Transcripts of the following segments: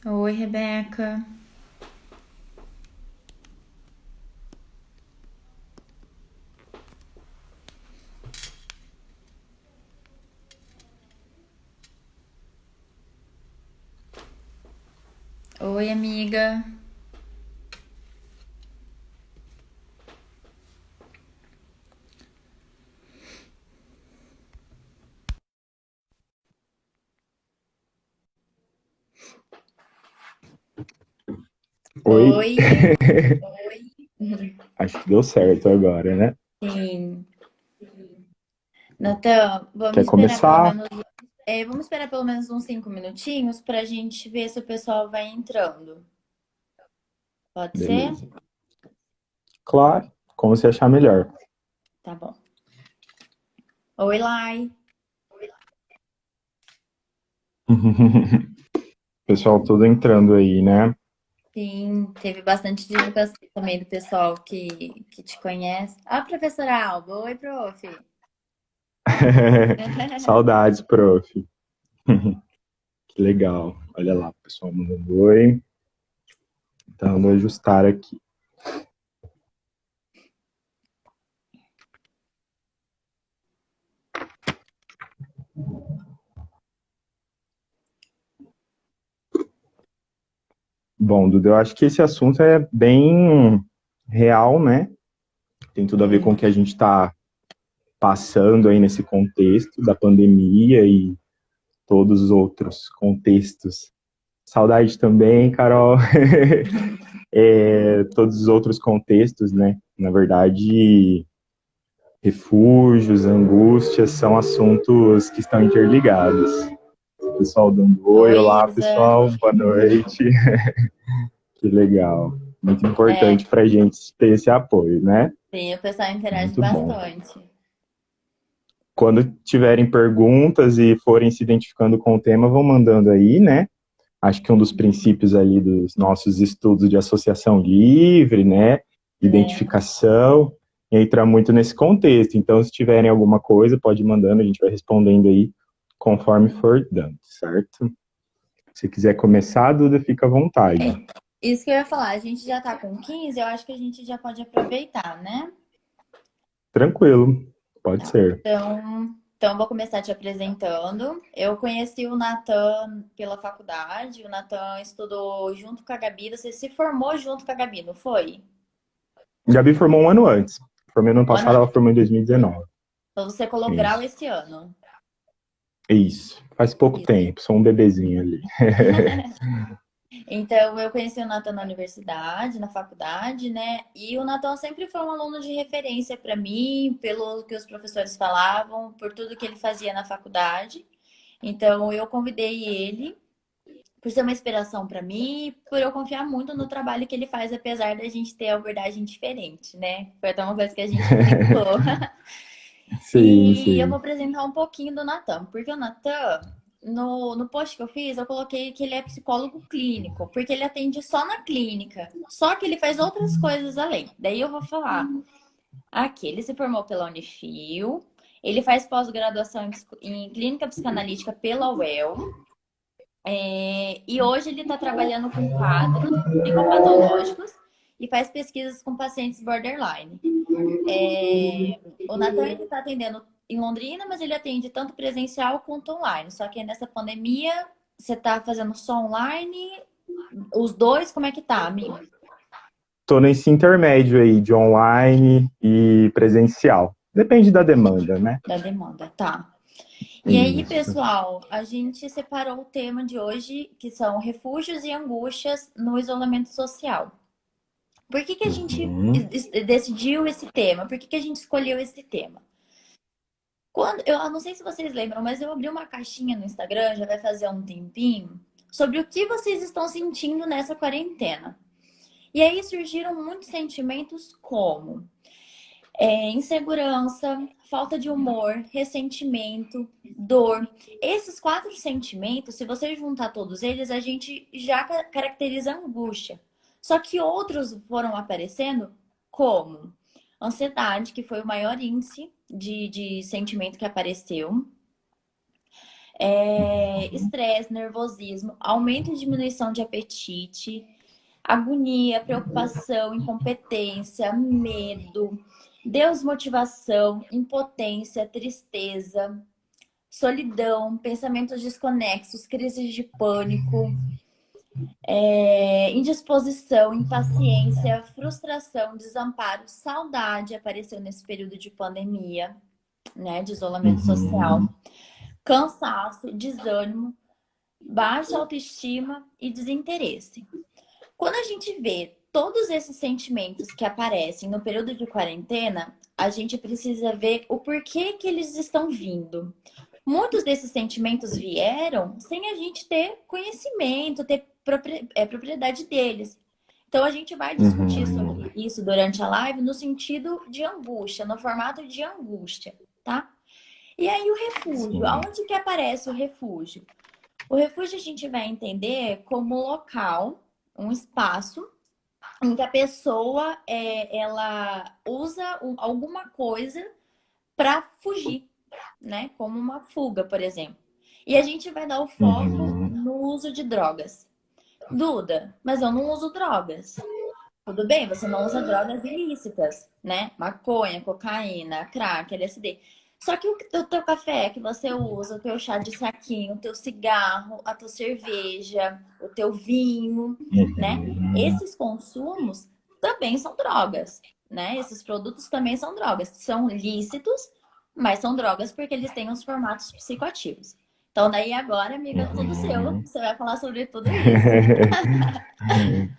Oi, Rebeca. Oi, amiga. Oi, Oi. acho que deu certo agora, né? Sim. Natan, vamos Quer esperar pelo começar? menos, vamos esperar pelo menos uns 5 minutinhos pra gente ver se o pessoal vai entrando. Pode ser? Beleza. Claro, como você achar melhor. Tá bom. Oi, Lai. Pessoal todo entrando aí, né? Sim, teve bastante divulgação também do pessoal que te conhece. Ah, professora Alba. Oi, prof. Saudades, prof. Que legal. Olha lá, o pessoal mandando oi. Então, vou ajustar aqui. Bom, Duda, eu acho que esse assunto é bem real, né? Tem tudo a ver com o que a gente está passando aí nesse contexto da pandemia e todos os outros contextos. Saudade também, Carol. Todos os outros contextos, né? Na verdade, refúgios, angústias são assuntos que estão interligados. O pessoal dando oi, Oi, olá Isa. pessoal, boa noite. Que legal. Muito É, importante para a gente ter esse apoio, né? sim, o pessoal interage Muito bom. bastante. Quando tiverem perguntas e forem se identificando com o tema, vão mandando aí, né? Acho que um dos princípios ali dos nossos estudos de associação livre, né, É. identificação, entra muito nesse contexto. Então, se tiverem alguma coisa, pode ir mandando, a gente vai respondendo aí conforme for dando, certo? Se quiser começar, Duda, fica à vontade. Isso que eu ia falar, a gente já tá com 15, eu acho que a gente já pode aproveitar, né? Tranquilo, pode Tá. ser. Então eu vou começar te apresentando. Eu conheci o Natan pela faculdade, o Natan estudou junto com a Gabi, você se formou junto com a Gabi, não foi? Gabi formou um ano antes. Formei no ano Um ano passado, ela antes. formou em 2019. Então você colou grau Isso. esse ano. Isso. Faz pouco Isso. tempo, sou um bebezinho ali. Então, eu conheci o Natan na universidade, na faculdade, né? E o Natan sempre foi um aluno de referência para mim, pelo que os professores falavam, por tudo que ele fazia na faculdade. Então, eu convidei ele por ser uma inspiração para mim, por eu confiar muito no trabalho que ele faz, apesar da gente ter a abordagem diferente, né? Foi até uma coisa que a gente brincou. Sim, E eu vou sim. apresentar um pouquinho do Natan, porque o Natan, no post que eu fiz, eu coloquei que ele é psicólogo clínico, porque ele atende só na clínica. Só que ele faz outras coisas além. Daí eu vou falar. Aqui, ele se formou pela Unifil, ele faz pós-graduação em clínica psicanalítica pela UEL, e hoje ele está trabalhando com quadros psicopatológicos e faz pesquisas com pacientes borderline. O Natan ele está atendendo em Londrina, mas ele atende tanto presencial quanto online. Só que nessa pandemia, você está fazendo só online? Os dois, como é que tá, amigo? Tô nesse intermédio aí de online e presencial. Depende da demanda, né? Da demanda, tá. E aí, Isso. pessoal, a gente separou o tema de hoje, que são refúgios e angústias no isolamento social. Por que que a gente Uhum. decidiu esse tema? Por que que a gente escolheu esse tema? Eu não sei se vocês lembram, mas eu abri uma caixinha no Instagram, já vai fazer um tempinho, sobre o que vocês estão sentindo nessa quarentena. E aí surgiram muitos sentimentos como insegurança, falta de humor, ressentimento, dor. Esses quatro sentimentos, se você juntar todos eles, a gente já caracteriza angústia. Só que outros foram aparecendo como ansiedade, que foi o maior índice de sentimento que apareceu. estresse, nervosismo, aumento e diminuição de apetite, agonia, preocupação, incompetência, medo, desmotivação, impotência, tristeza, solidão, pensamentos desconexos, crises de pânico, indisposição, impaciência, frustração, desamparo, saudade apareceu nesse período de pandemia, né, de isolamento social, cansaço, desânimo, baixa autoestima e desinteresse. Quando a gente vê todos esses sentimentos que aparecem no período de quarentena, a gente precisa ver o porquê que eles estão vindo. Muitos desses sentimentos vieram sem a gente ter conhecimento, ter propriedade deles. Então, a gente vai discutir sobre isso durante a live no sentido de angústia, no formato de angústia, tá? E aí, o refúgio. Aonde que aparece o refúgio? O refúgio a gente vai entender como local, um espaço em que a pessoa ela usa alguma coisa para fugir, né? Como uma fuga, por exemplo. E a gente vai dar o foco no uso de drogas. Duda, mas eu não uso drogas. Tudo bem, você não usa drogas ilícitas, né? Maconha, cocaína, crack, LSD. Só que o teu café que você usa, o teu chá de saquinho, o teu cigarro, a tua cerveja, o teu vinho, né? Esses consumos também são drogas, né? Esses produtos também são drogas. São lícitos, mas são drogas porque eles têm os formatos psicoativos. Então, daí agora, amiga, tudo seu. Você vai falar sobre tudo isso.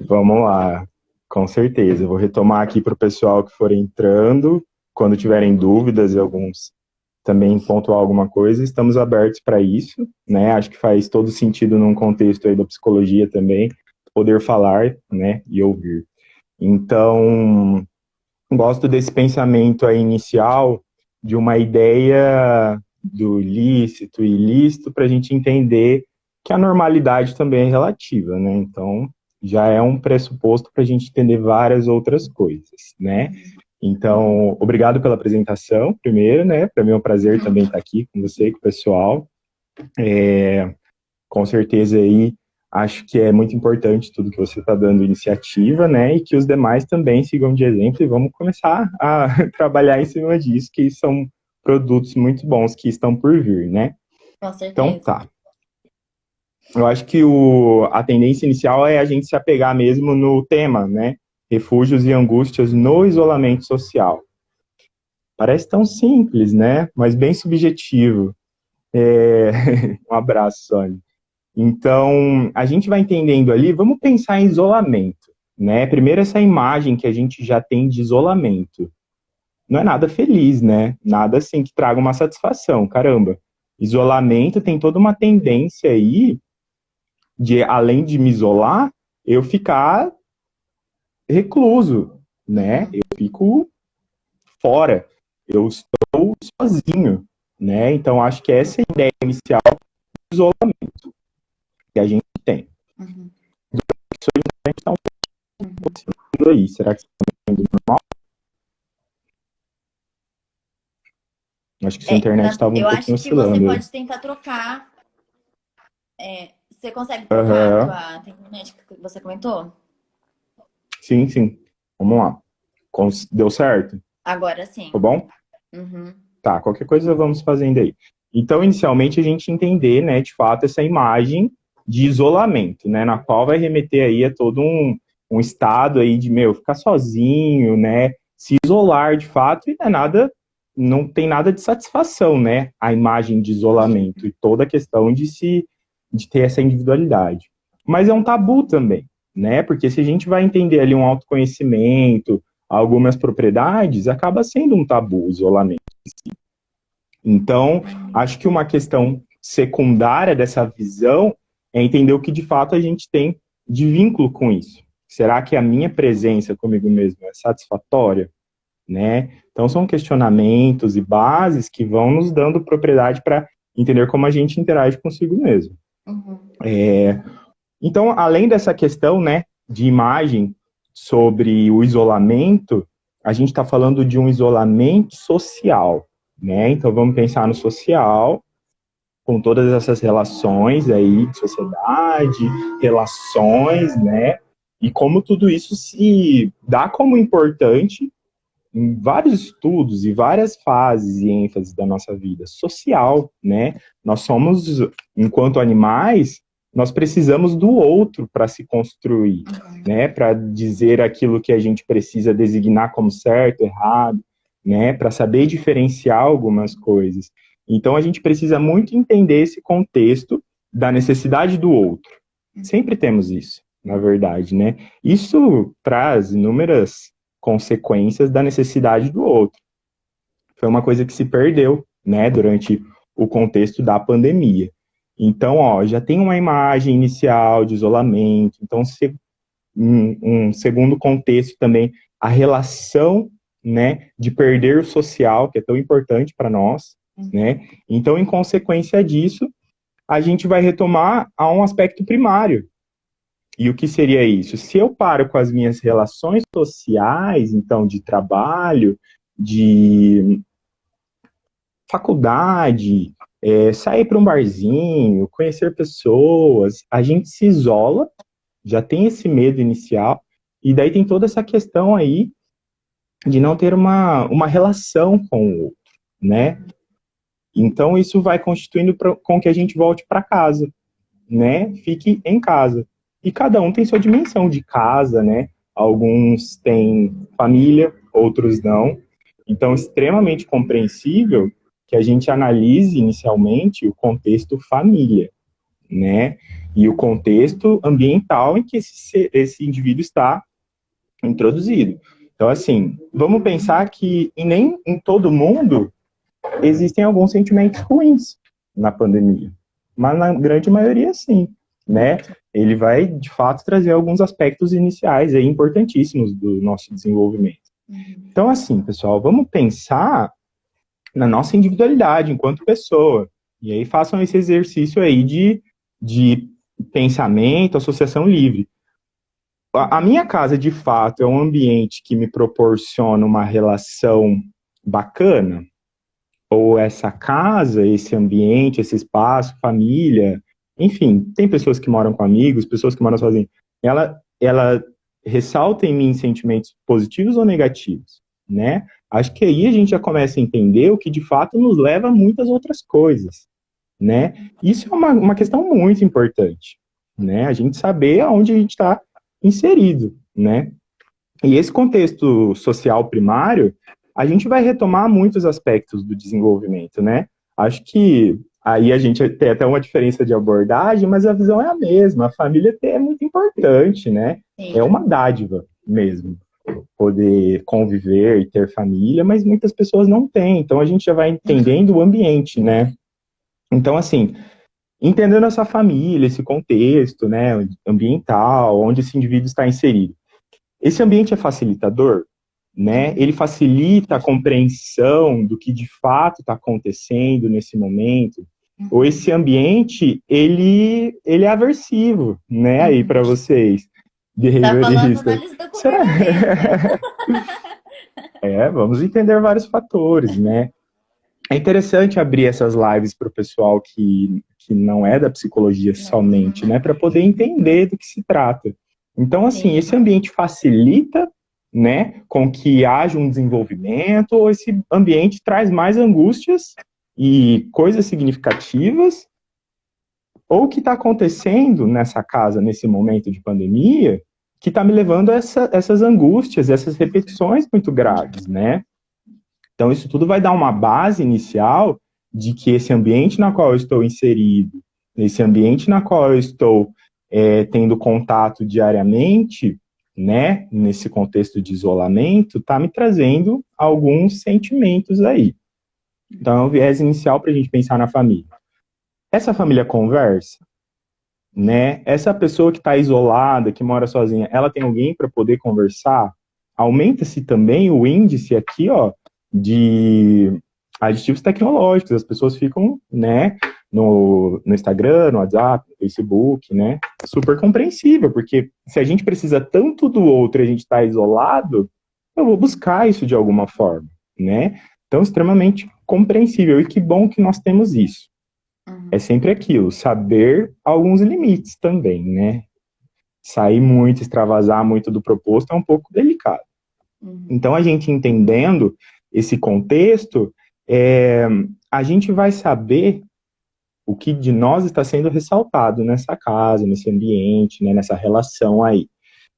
Vamos lá, com certeza. Eu vou retomar aqui para o pessoal que for entrando, quando tiverem dúvidas e alguns também pontuar alguma coisa, estamos abertos para isso, né? Acho que faz todo sentido num contexto aí da psicologia também, poder falar, né, e ouvir. Então, gosto desse pensamento aí inicial de uma ideia do lícito e ilícito para a gente entender que a normalidade também é relativa, né? Então, já é um pressuposto para a gente entender várias outras coisas, né? Então, obrigado pela apresentação, primeiro, né? Para mim é um prazer também estar aqui com você e com o pessoal. Com certeza aí, acho que é muito importante tudo que você está dando iniciativa, né? E que os demais também sigam de exemplo e vamos começar a trabalhar em cima disso, que são produtos muito bons que estão por vir, né? Com certeza. Então, tá. Eu acho que a tendência inicial é a gente se apegar mesmo no tema, né? Refúgios e angústias no isolamento social. Parece tão simples, né? Mas bem subjetivo. Um abraço, Sônia. Então, a gente vai entendendo ali, vamos pensar em isolamento, né? Primeiro, essa imagem que a gente já tem de isolamento. Não é nada feliz, né? Nada assim que traga uma satisfação. Caramba, isolamento tem toda uma tendência aí de, além de me isolar, eu ficar recluso, né? Eu fico fora, eu estou sozinho, né? Então, acho que essa é a ideia inicial do isolamento que a gente tem. Isso a gente está um pouco aí. Será que está normal? Acho que sua internet estava um pouquinho oscilando. Eu acho que você pode tentar trocar. Você consegue trocar a internet que você comentou? Sim, sim. Vamos lá. Deu certo? Agora sim. Ficou bom? Tá, qualquer coisa vamos fazendo aí. Então, inicialmente, a gente entender, né, de fato, essa imagem de isolamento, né, na qual vai remeter aí a todo um estado aí de, ficar sozinho, né, se isolar de fato, e não tem nada de satisfação, né, a imagem de isolamento e toda a questão de ter essa individualidade. Mas é um tabu também, né, porque se a gente vai entender ali um autoconhecimento, algumas propriedades, acaba sendo um tabu o isolamento. Então, acho que uma questão secundária dessa visão é entender o que de fato a gente tem de vínculo com isso. Será que a minha presença comigo mesmo é satisfatória? Né? Então, são questionamentos e bases que vão nos dando propriedade para entender como a gente interage consigo mesmo. Então, além dessa questão, né, de imagem sobre o isolamento, a gente está falando de um isolamento social, né? Então, vamos pensar no social com todas essas relações aí de sociedade, relações, né? E como tudo isso se dá como importante em vários estudos e várias fases e ênfases da nossa vida social, né? Nós somos, enquanto animais, nós precisamos do outro para se construir, né? Para dizer aquilo que a gente precisa designar como certo, errado, né? Para saber diferenciar algumas coisas. Então, a gente precisa muito entender esse contexto da necessidade do outro. Sempre temos isso, na verdade, né? Isso traz inúmeras consequências da necessidade do outro. Foi uma coisa que se perdeu, né, durante o contexto da pandemia. Então, ó, já tem uma imagem inicial de isolamento. Então, um segundo contexto também, a relação, né, de perder o social, que é tão importante para nós, né? Então, em consequência disso, a gente vai retomar a um aspecto primário. E o que seria isso? Se eu paro com as minhas relações sociais, então, de trabalho, de faculdade, sair para um barzinho, conhecer pessoas, a gente se isola, já tem esse medo inicial, e daí tem toda essa questão aí de não ter uma relação com o outro, né? Então, isso vai constituindo com que a gente volte para casa, né? Fique em casa. E cada um tem sua dimensão de casa, né? Alguns têm família, outros não. Então, extremamente compreensível que a gente analise inicialmente o contexto família, né? E o contexto ambiental em que esse indivíduo está introduzido. Então, assim, vamos pensar que nem em todo mundo existem alguns sentimentos ruins na pandemia, mas na grande maioria sim, né? Ele vai, de fato, trazer alguns aspectos iniciais aí importantíssimos do nosso desenvolvimento. Então, assim, pessoal, vamos pensar na nossa individualidade enquanto pessoa. E aí façam esse exercício aí de pensamento, associação livre. A minha casa, de fato, é um ambiente que me proporciona uma relação bacana? Ou essa casa, esse ambiente, esse espaço, família, enfim, tem pessoas que moram com amigos, pessoas que moram sozinhas, ela ressalta em mim sentimentos positivos ou negativos, né? Acho que aí a gente já começa a entender o que de fato nos leva a muitas outras coisas, né? Isso é uma questão muito importante, né? A gente saber aonde a gente está inserido, né? E esse contexto social primário, a gente vai retomar muitos aspectos do desenvolvimento, né? Acho que aí a gente tem até uma diferença de abordagem, mas a visão é a mesma. A família é muito importante, né? Sim. É uma dádiva mesmo, poder conviver e ter família, mas muitas pessoas não têm. Então a gente já vai entendendo o ambiente, né? Então, assim, entendendo essa família, esse contexto, né, ambiental, onde esse indivíduo está inserido. Esse ambiente é facilitador, né? Ele facilita a compreensão do que de fato está acontecendo nesse momento. Ou esse ambiente, ele é aversivo, né? Aí para vocês, Tá falando behavioristas. análise do comportamento. Vamos entender vários fatores, né? É interessante abrir essas lives para o pessoal que não é da psicologia somente, né? Para poder entender do que se trata. Então, assim, esse ambiente facilita, né, com que haja um desenvolvimento, ou esse ambiente traz mais angústias e coisas significativas, ou o que está acontecendo nessa casa, nesse momento de pandemia, que está me levando a essas angústias, essas repetições muito graves, né? Então, isso tudo vai dar uma base inicial de que esse ambiente na qual eu estou inserido, esse ambiente na qual eu estou tendo contato diariamente, né, nesse contexto de isolamento, está me trazendo alguns sentimentos aí. Então, é um viés inicial para a gente pensar na família. Essa família conversa, né? Essa pessoa que está isolada, que mora sozinha, ela tem alguém para poder conversar? Aumenta-se também o índice aqui, ó, de aditivos tecnológicos. As pessoas ficam, né, no Instagram, no WhatsApp, no Facebook, né? Super compreensível, porque se a gente precisa tanto do outro e a gente está isolado, eu vou buscar isso de alguma forma, né? Então, extremamente compreensível. E que bom que nós temos isso. é sempre aquilo, saber alguns limites também, né? Sair muito, extravasar muito do proposto é um pouco delicado. Então, a gente entendendo esse contexto, a gente vai saber o que de nós está sendo ressaltado nessa casa, nesse ambiente, né, nessa relação aí.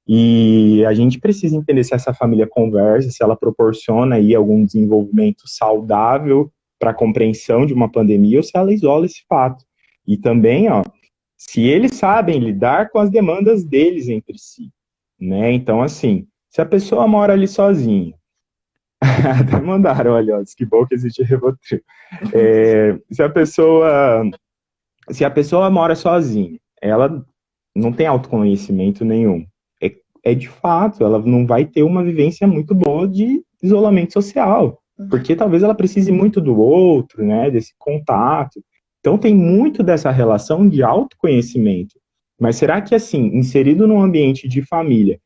E a gente precisa entender se essa família conversa, se ela proporciona aí algum desenvolvimento saudável para a compreensão de uma pandemia ou se ela isola esse fato. E também, ó, se eles sabem lidar com as demandas deles entre si, né? Então, assim, se a pessoa mora ali sozinha, até mandaram, olha, ó, que bom que existe Rivotril. Se a pessoa mora sozinha, ela não tem autoconhecimento nenhum. É de fato, ela não vai ter uma vivência muito boa de isolamento social, porque talvez ela precise muito do outro, né, desse contato. Então tem muito dessa relação de autoconhecimento. Mas será que, assim, inserido num ambiente de família,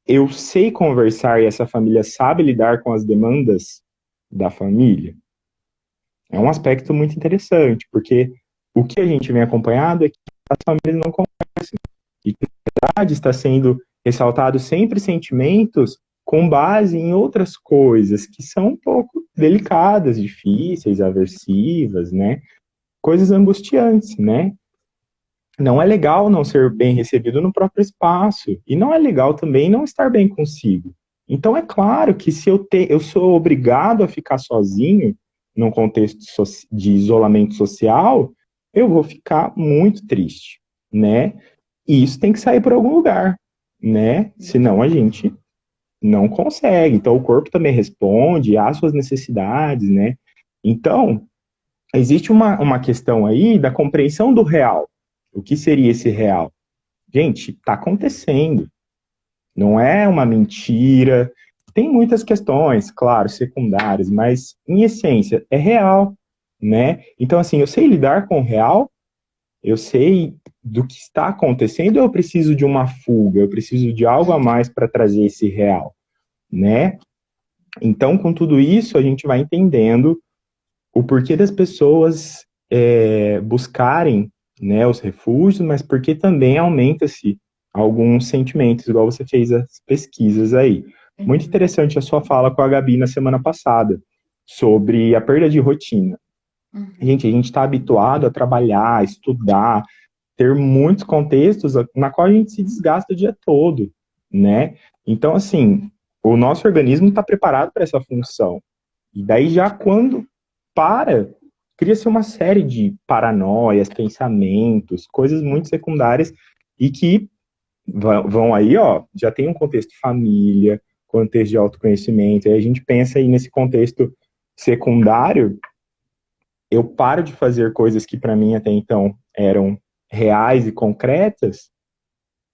eu sei conversar e essa família sabe lidar com as demandas da família? É um aspecto muito interessante, porque o que a gente vem acompanhado é que as famílias não conversam. E na verdade está sendo ressaltado sempre sentimentos com base em outras coisas que são um pouco delicadas, difíceis, aversivas, né? Coisas angustiantes, né? Não é legal não ser bem recebido no próprio espaço. E não é legal também não estar bem consigo. Então é claro que se eu sou obrigado a ficar sozinho num contexto de isolamento social, eu vou ficar muito triste, né? E isso tem que sair por algum lugar, né? Senão a gente não consegue. Então o corpo também responde às suas necessidades, né? Então, existe uma questão aí da compreensão do real. O que seria esse real? Gente, está acontecendo. Não é uma mentira. Tem muitas questões, claro, secundárias, mas em essência é real, né? Então, assim, eu sei lidar com o real, eu sei do que está acontecendo, eu preciso de uma fuga, eu preciso de algo a mais para trazer esse real, né? Então, com tudo isso, a gente vai entendendo o porquê das pessoas buscarem, né, os refúgios, mas porque também aumenta-se alguns sentimentos, igual você fez as pesquisas aí. Muito interessante a sua fala com a Gabi na semana passada, sobre a perda de rotina. Gente, a gente está habituado a trabalhar, estudar, ter muitos contextos na qual a gente se desgasta o dia todo, né? Então, assim, o nosso organismo está preparado para essa função. E daí já quando cria-se uma série de paranoias, pensamentos, coisas muito secundárias e que vão aí, ó, já tem um contexto família, contexto de autoconhecimento, e a gente pensa aí nesse contexto secundário, eu paro de fazer coisas que para mim até então eram reais e concretas,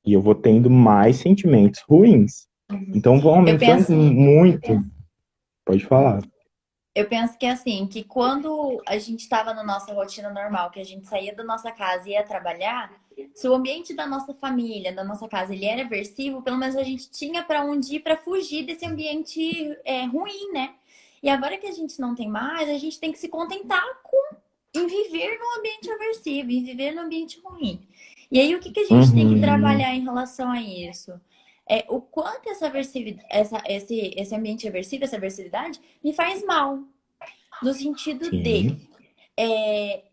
e eu vou tendo mais sentimentos ruins. Então vão Eu aumentando penso, muito. Pode falar. eu penso que assim, que quando a gente estava na nossa rotina normal, que a gente saía da nossa casa e ia trabalhar, se o ambiente da nossa família, da nossa casa, ele era aversivo, pelo menos a gente tinha para onde ir para fugir desse ambiente ruim, né? E agora que a gente não tem mais, a gente tem que se contentar em viver num ambiente aversivo, em viver num ambiente ruim. E aí, o que a gente tem que trabalhar em relação a isso? O quanto essa aversividade, esse ambiente aversivo, essa aversividade, me faz mal. No sentido de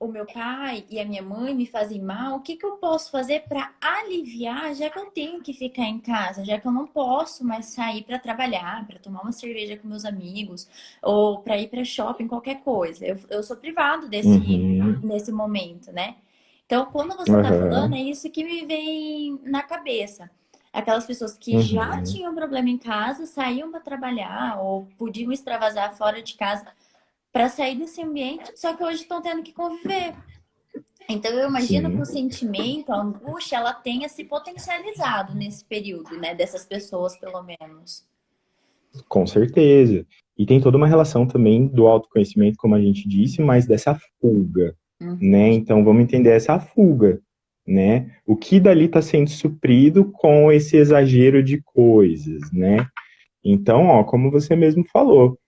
o meu pai e a minha mãe me fazem mal, o que eu posso fazer para aliviar, já que eu tenho que ficar em casa, já que eu não posso mais sair para trabalhar, para tomar uma cerveja com meus amigos, ou para ir para shopping, qualquer coisa. Eu sou privado nesse momento, né? Então, quando você está falando, é isso que me vem na cabeça. Aquelas pessoas que já tinham problema em casa, saíam para trabalhar, ou podiam extravasar fora de casa para sair desse ambiente, só que hoje estão tendo que conviver. Então eu imagino que o sentimento, a angústia, ela tenha se potencializado nesse período, né? Dessas pessoas, pelo menos. Com certeza. E tem toda uma relação também do autoconhecimento, como a gente disse, mas dessa fuga, né? Então vamos entender essa fuga, né? O que dali está sendo suprido com esse exagero de coisas, né? Então, ó, como você mesmo falou,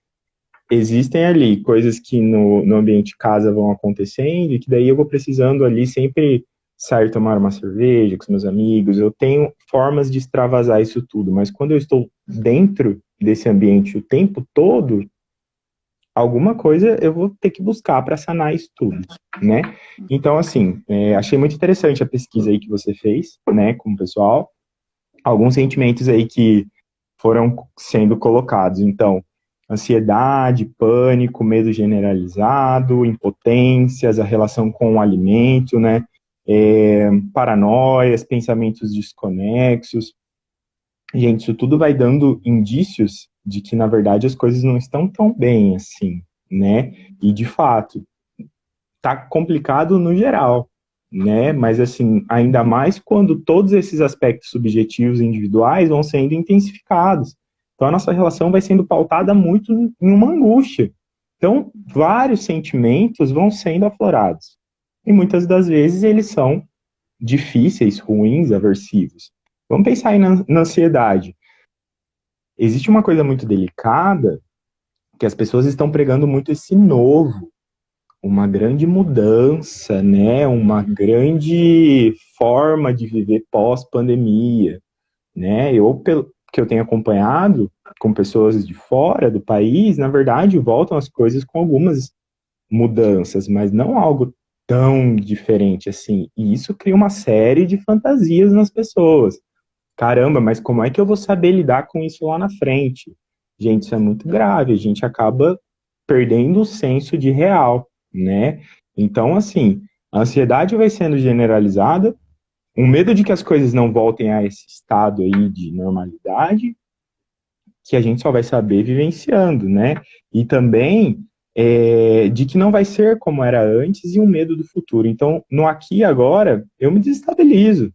existem ali coisas que no ambiente de casa vão acontecendo e que daí eu vou precisando ali sempre sair tomar uma cerveja com os meus amigos. Eu tenho formas de extravasar isso tudo, mas quando eu estou dentro desse ambiente o tempo todo, alguma coisa eu vou ter que buscar para sanar isso tudo, né? Então, assim, achei muito interessante a pesquisa aí que você fez, né, com o pessoal. Alguns sentimentos aí que foram sendo colocados. Então, ansiedade, pânico, medo generalizado, impotências, a relação com o alimento, né? Paranoias, pensamentos desconexos. Gente, isso tudo vai dando indícios de que, na verdade, as coisas não estão tão bem assim, né? E, de fato, tá complicado no geral, né? Mas, assim, ainda mais quando todos esses aspectos subjetivos e individuais vão sendo intensificados. Então, a nossa relação vai sendo pautada muito em uma angústia. Então, vários sentimentos vão sendo aflorados. E muitas das vezes eles são difíceis, ruins, aversivos. Vamos pensar aí na ansiedade. Existe uma coisa muito delicada que as pessoas estão pregando muito esse novo, uma grande mudança, né? Uma grande forma de viver pós-pandemia, né? Pelo que eu tenho acompanhado com pessoas de fora do país, na verdade, voltam as coisas com algumas mudanças, mas não algo tão diferente assim. E isso cria uma série de fantasias nas pessoas. Caramba, mas como é que eu vou saber lidar com isso lá na frente? Gente, isso é muito grave, a gente acaba perdendo o senso de real, né? Então, assim, a ansiedade vai sendo generalizada, um medo de que as coisas não voltem a esse estado aí de normalidade, que a gente só vai saber vivenciando, né? E também de que não vai ser como era antes e um medo do futuro. Então, no aqui e agora, eu me desestabilizo.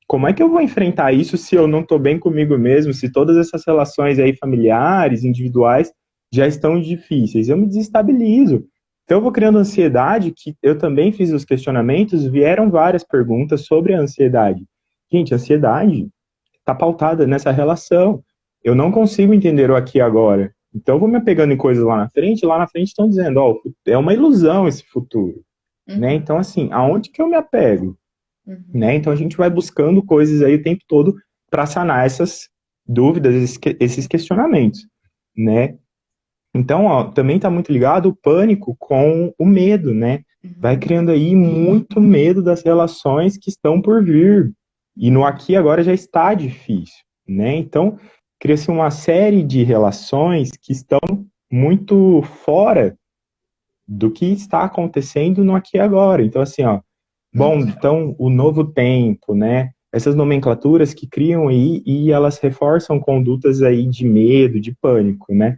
Como é que eu vou enfrentar isso se eu não estou bem comigo mesmo, se todas essas relações aí familiares, individuais, já estão difíceis? Eu me desestabilizo. Então eu vou criando ansiedade, que eu também fiz os questionamentos, vieram várias perguntas sobre a ansiedade. Gente, a ansiedade está pautada nessa relação. Eu não consigo entender o aqui e agora. Então eu vou me apegando em coisas lá na frente estão dizendo, ó, é uma ilusão esse futuro, né? Então assim, aonde que eu me apego? Né? Então a gente vai buscando coisas aí o tempo todo para sanar essas dúvidas, esses questionamentos, né? Então, ó, também está muito ligado o pânico com o medo, né? Vai criando aí muito medo das relações que estão por vir. E no aqui agora já está difícil, né? Então, cria-se uma série de relações que estão muito fora do que está acontecendo no aqui e agora. Então, assim, ó, bom, então o novo tempo, né? Essas nomenclaturas que criam aí e elas reforçam condutas aí de medo, de pânico, né?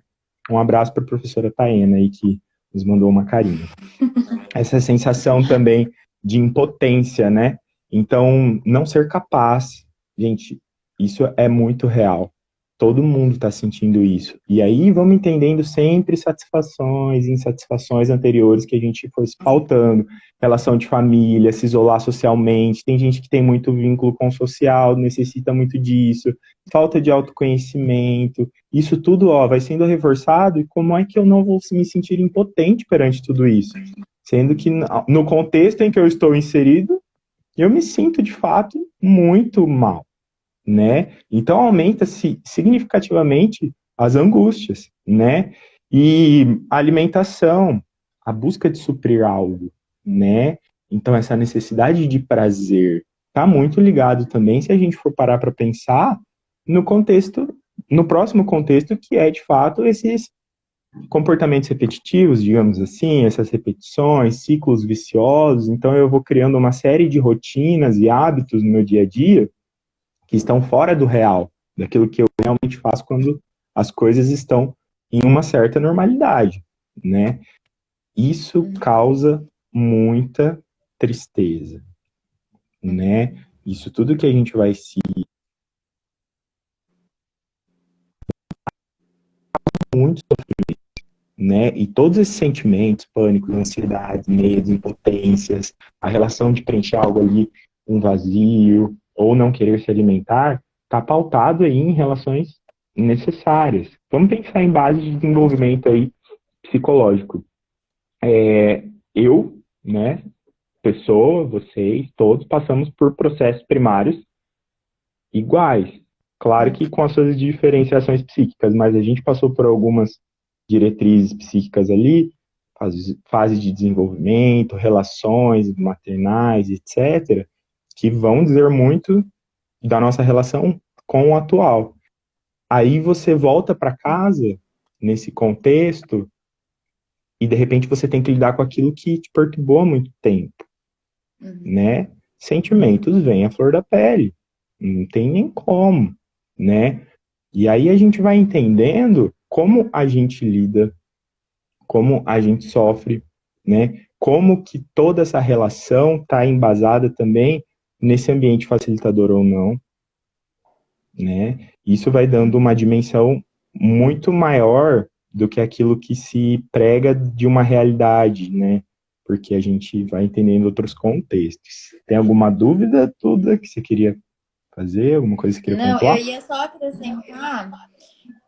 Um abraço para a professora Taena aí que nos mandou uma carinha. Essa sensação também de impotência, né? Então, não ser capaz, gente, isso é muito real. Todo mundo está sentindo isso. E aí vamos entendendo sempre satisfações e insatisfações anteriores que a gente foi se pautando. Relação de família, se isolar socialmente. Tem gente que tem muito vínculo com o social, necessita muito disso. Falta de autoconhecimento. Isso tudo, ó, vai sendo reforçado. E como é que eu não vou me sentir impotente perante tudo isso? Sendo que no contexto em que eu estou inserido, eu me sinto, de fato, muito mal, né? Então, aumenta-se significativamente as angústias, né? E a alimentação, a busca de suprir algo, né? Então, essa necessidade de prazer está muito ligado também, se a gente for parar para pensar, no contexto, no próximo contexto, que é, de fato, esses comportamentos repetitivos, digamos assim, essas repetições, ciclos viciosos. Então, eu vou criando uma série de rotinas e hábitos no meu dia a dia que estão fora do real, daquilo que eu realmente faço quando as coisas estão em uma certa normalidade, né? Isso causa muita tristeza, né? Isso tudo que a gente vai se muito, né? E todos esses sentimentos, pânico, ansiedade, medo, impotências, a relação de preencher algo ali, um vazio, ou não querer se alimentar, está pautado aí em relações necessárias. Vamos pensar em base de desenvolvimento aí psicológico. Eu, né, pessoa, vocês, todos passamos por processos primários iguais. Claro que com as suas diferenciações psíquicas, mas a gente passou por algumas diretrizes psíquicas ali, fase de desenvolvimento, relações maternais, etc., que vão dizer muito da nossa relação com o atual. Aí você volta para casa, nesse contexto, e de repente você tem que lidar com aquilo que te perturbou há muito tempo, né? Sentimentos vêm à flor da pele, não tem nem como, né? E aí a gente vai entendendo como a gente lida, como a gente sofre, né? Como que toda essa relação está embasada também nesse ambiente facilitador ou não, né? Isso vai dando uma dimensão muito maior do que aquilo que se prega de uma realidade, né? Porque a gente vai entendendo outros contextos. Tem alguma dúvida, Duda, que você queria fazer? Alguma coisa que você queria Não, eu pontuar? ia só acrescentar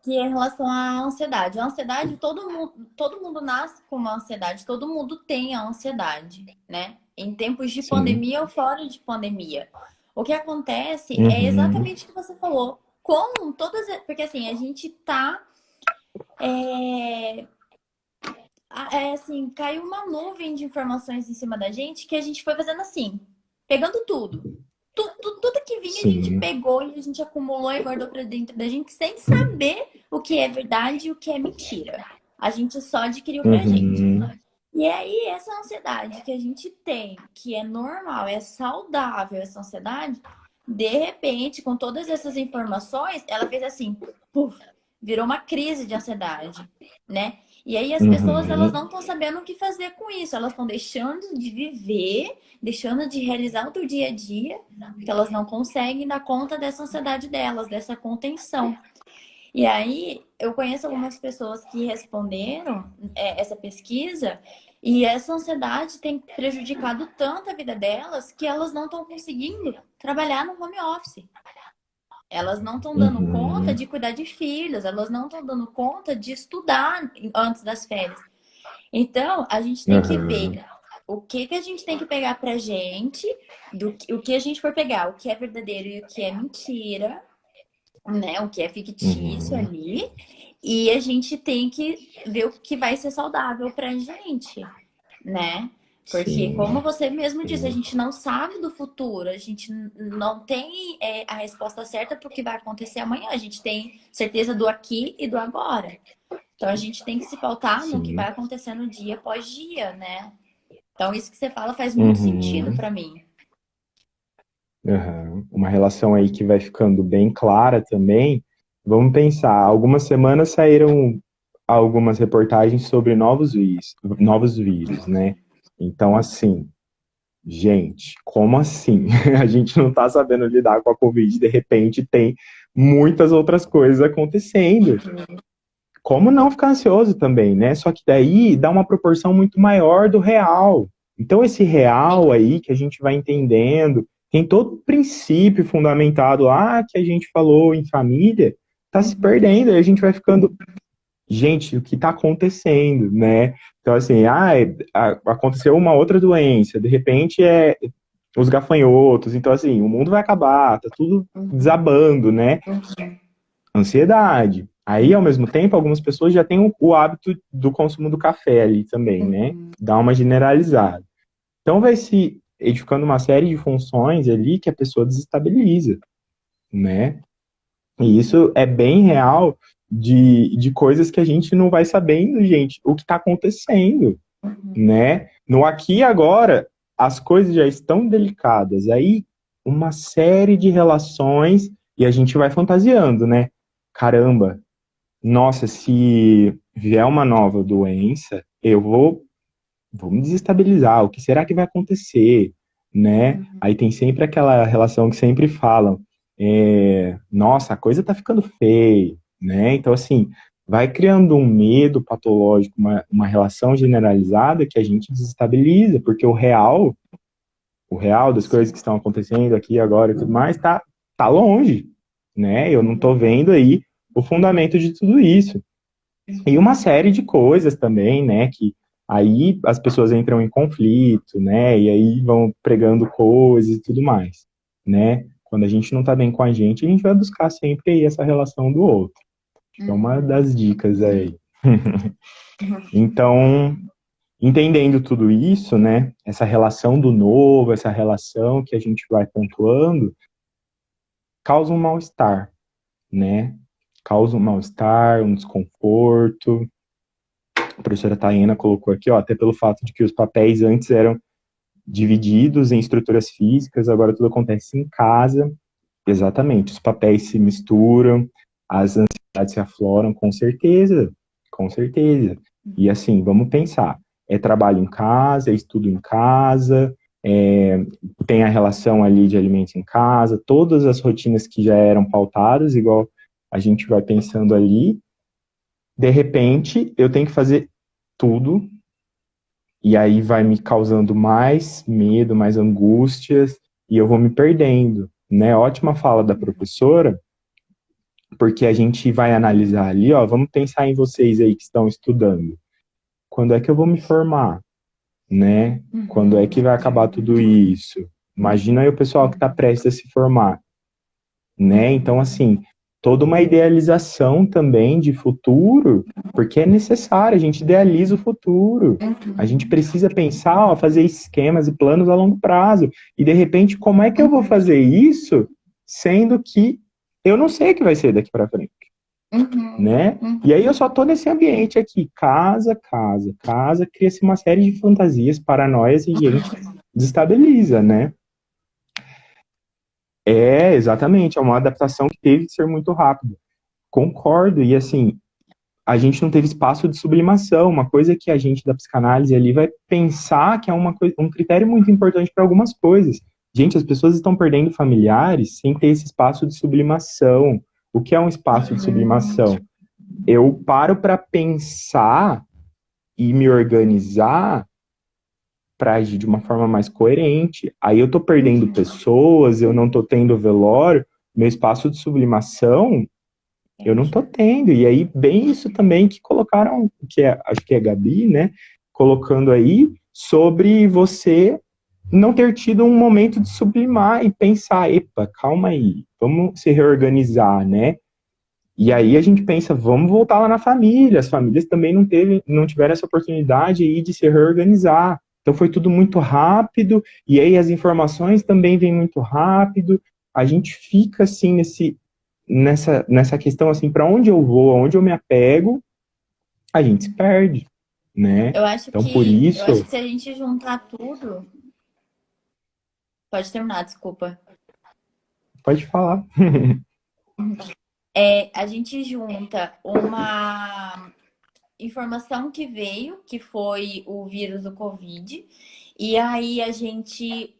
que é em relação à ansiedade. A ansiedade, todo mundo nasce com uma ansiedade, todo mundo tem a ansiedade, né? Em tempos de Sim. pandemia ou fora de pandemia. O que acontece é Uhum. exatamente o que você falou. Com todas. Porque assim, a gente tá. Assim, caiu uma nuvem de informações em cima da gente que a gente foi fazendo assim, pegando tudo. Tudo que vinha a gente Sim. pegou e a gente acumulou e guardou pra dentro da gente sem saber o que é verdade e o que é mentira. A gente só adquiriu pra gente. Uhum. E aí, essa ansiedade que a gente tem, que é normal, é saudável, essa ansiedade, de repente, com todas essas informações, ela fez assim, puf, virou uma crise de ansiedade, né? E aí as pessoas, elas Uhum. não estão sabendo o que fazer com isso, elas estão deixando de viver, deixando de realizar o seu dia a dia, porque elas não conseguem dar conta dessa ansiedade delas, dessa contenção. E aí, eu conheço algumas pessoas que responderam essa pesquisa e essa ansiedade tem prejudicado tanto a vida delas que elas não estão conseguindo trabalhar no home office. Elas não estão dando conta Uhum. de cuidar de filhos, elas não estão dando conta de estudar antes das férias. Então, a gente tem que ver Uhum. o que que a gente tem que pegar pra gente, o que a gente for pegar, o que é verdadeiro e o que é mentira, né? O que é fictício Uhum. ali. E a gente tem que ver o que vai ser saudável pra gente, né? Porque, como Sim. você mesmo disse, a Sim. gente não sabe do futuro, a gente não tem a resposta certa para o que vai acontecer amanhã, a gente tem certeza do aqui e do agora. Então, a gente tem que se pautar no que vai Sim. acontecer no dia após dia, né? Então, isso que você fala faz muito sentido Uhum. para mim. Uhum. Uma relação aí que vai ficando bem clara também. Vamos pensar, algumas semanas saíram algumas reportagens sobre novos vírus, né? Então, assim, gente, como assim? A gente não tá sabendo lidar com a Covid, de repente tem muitas outras coisas acontecendo. Como não ficar ansioso também, né? Só que daí dá uma proporção muito maior do real. Então, esse real Sim. aí que a gente vai entendendo, tem todo o princípio fundamentado lá que a gente falou em família, tá se Uhum. perdendo, e a gente vai ficando, gente, o que tá acontecendo, né? Então, assim, aconteceu uma outra doença, de repente os gafanhotos, então, assim, o mundo vai acabar, tá tudo Uhum. desabando, né? Uhum. Ansiedade. Aí, ao mesmo tempo, algumas pessoas já têm o hábito do consumo do café ali também, né? Uhum. Dá uma generalizada. Então, vai se edificando uma série de funções ali que a pessoa desestabiliza, né? E isso é bem real de coisas que a gente não vai sabendo, gente, o que está acontecendo, Uhum. né? No aqui e agora, as coisas já estão delicadas. Aí, uma série de relações e a gente vai fantasiando, né? Caramba, nossa, se vier uma nova doença, vou me desestabilizar. O que será que vai acontecer, né? Uhum. Aí tem sempre aquela relação que sempre falam, nossa, a coisa tá ficando feia, né? Então, assim, vai criando um medo patológico, uma relação generalizada que a gente desestabiliza, porque o real das coisas que Sim. estão acontecendo aqui agora e tudo mais, tá longe, né? Eu não tô Uhum. vendo aí o fundamento de tudo isso. E uma série de coisas também, né, que aí as pessoas entram em conflito, né, e aí vão pregando coisas e tudo mais, né. Quando a gente não tá bem com a gente vai buscar sempre aí essa relação do outro. Acho que é uma Uhum. das dicas aí. Uhum. Então, entendendo tudo isso, né, essa relação do novo, essa relação que a gente vai pontuando, causa um mal-estar, né, causa um mal-estar, um desconforto. A professora Taena colocou aqui, ó, até pelo fato de que os papéis antes eram divididos em estruturas físicas, agora tudo acontece em casa. Exatamente, os papéis se misturam, as ansiedades se afloram, com certeza, com certeza. E assim, vamos pensar, é trabalho em casa, é estudo em casa, tem a relação ali de alimentos em casa, todas as rotinas que já eram pautadas, igual a gente vai pensando ali, de repente eu tenho que fazer tudo, e aí vai me causando mais medo, mais angústias, e eu vou me perdendo, né? Ótima fala da professora, porque a gente vai analisar ali, ó, vamos pensar em vocês aí que estão estudando. Quando é que eu vou me formar, né? Quando é Uhum. que vai acabar tudo isso? Imagina aí o pessoal que está prestes a se formar, né? Então, assim, toda uma idealização também de futuro, porque é necessário, a gente idealiza o futuro. A gente Uhum. precisa pensar, ó, fazer esquemas e planos a longo prazo. E, de repente, como é que eu vou Uhum. fazer isso, sendo que eu não sei o que vai ser daqui para frente, Uhum. né? E aí eu Uhum. só tô nesse ambiente aqui, casa, casa, casa, cria-se uma série de fantasias, paranoias e a gente desestabiliza, né? É, exatamente, é uma adaptação que teve que ser muito rápida. Concordo, e assim, a gente não teve espaço de sublimação, uma coisa que a gente da psicanálise ali vai pensar que é um critério muito importante para algumas coisas. Gente, as pessoas estão perdendo familiares sem ter esse espaço de sublimação. O que é um espaço de sublimação? Eu paro para pensar e me organizar para agir de uma forma mais coerente. Aí eu estou perdendo pessoas, eu não estou tendo velório, meu espaço de sublimação eu não tô tendo. E aí, bem isso também que colocaram, acho que é a Gabi, né? Colocando aí sobre você não ter tido um momento de sublimar e pensar, epa, calma aí, vamos se reorganizar, né? E aí a gente pensa, vamos voltar lá na família. As famílias também não tiveram essa oportunidade aí de se reorganizar. Então foi tudo muito rápido, e aí as informações também vêm muito rápido. A gente fica assim nessa questão assim, para onde eu vou, aonde eu me apego, a gente se perde, né? Então por Eu acho isso, que se a gente juntar tudo, pode terminar, desculpa. pode falar. A gente junta uma informação que veio, que foi o vírus do Covid, e aí a gente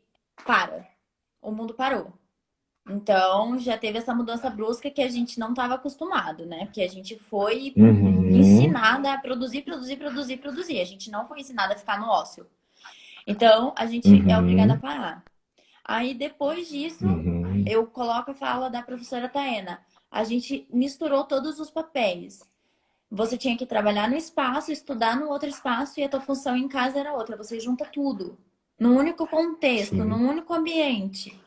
para. O mundo parou. Então já teve essa mudança brusca que a gente não estava acostumado, né? Porque a gente foi Uhum, ensinada a produzir, produzir, produzir, produzir. A gente não foi ensinada a ficar no ócio. Então a gente é obrigada a uhum, parar. Aí depois disso, uhum, eu coloco a fala da professora Taena. A gente misturou todos os papéis. Você tinha que trabalhar no espaço, estudar no outro espaço e a tua função em casa era outra. Você junta tudo num único contexto, sim, num único ambiente.